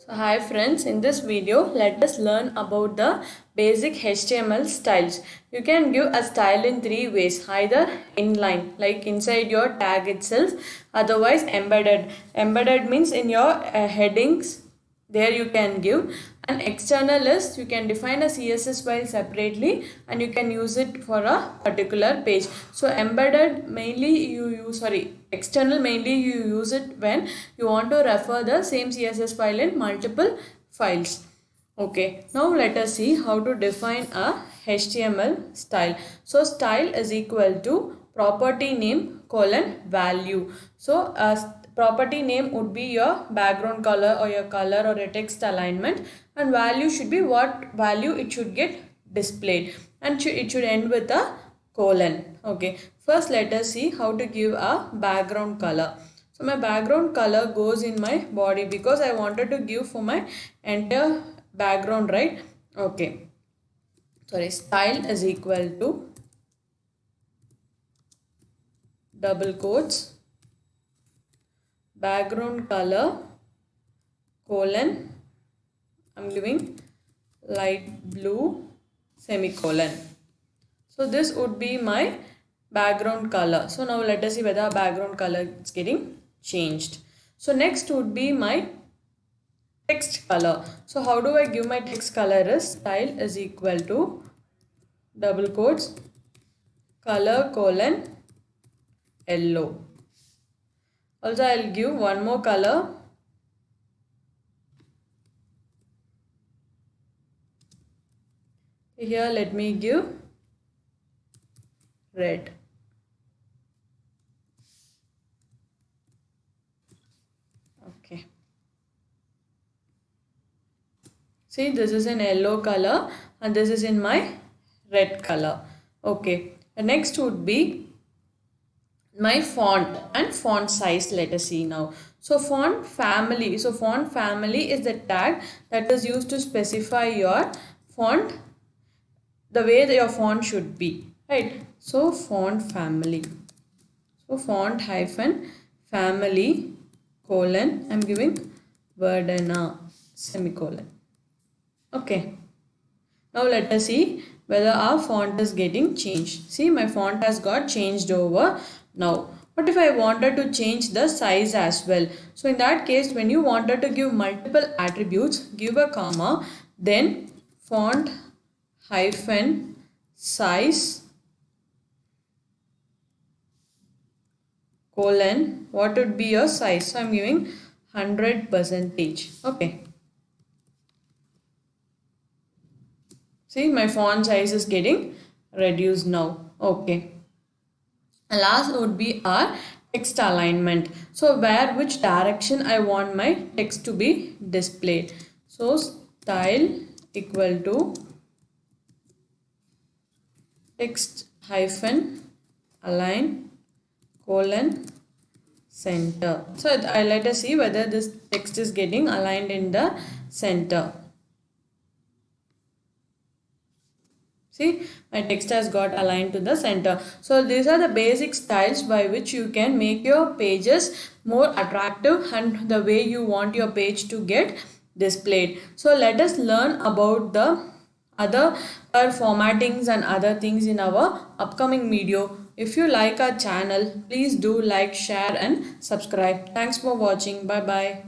So hi friends, in this video let us learn about the basic HTML styles. You can give a style in three ways, either inline like inside your tag itself, otherwise embedded. Embedded means in your headings, there you can give. And external is you can define a CSS file separately and you can use it for a particular page. So embedded mainly external mainly you use it when you want to refer the same CSS file in multiple files. Okay, now let us see how to define a HTML style. So style is equal to property name colon value. So property name would be your background color or your color or a text alignment, and value should be what value it should get displayed, and it should end with a colon. Okay, first let us see how to give a background color. So my background color goes in my body because I wanted to give for my entire background, right? Okay, sorry, style is equal to double quotes background color colon, I'm giving light blue semicolon. So this would be my background color. So now let us see whether background color is getting changed. So next would be my text color. So how do I give my text color is style is equal to double quotes color colon yellow. Also I'll give one more color, here let me give red. Okay, see, this is in yellow color and this is in my red color. Okay, the next would be my font and font size. Let us see now. So font family. So font family is the tag that is used to specify your font, the way that your font should be, right? So font family. So font hyphen family colon, I'm giving Verdana semicolon. Okay, now let us see whether our font is getting changed. See, my font has got changed over now. What if I wanted to change the size as well? So in that case, when you wanted to give multiple attributes, give a comma, then font hyphen size colon, what would be your size? So I'm giving 100%. Okay. See, my font size is getting reduced now. Okay. And last would be our text alignment. So which direction I want my text to be displayed. So style equal to text hyphen align colon center. So let us see whether this text is getting aligned in the center. See, my text has got aligned to the center. So these are the basic styles by which you can make your pages more attractive and the way you want your page to get displayed. So let us learn about the other formattings and other things in our upcoming video. If you like our channel, please do like, share and subscribe. Thanks for watching. Bye bye.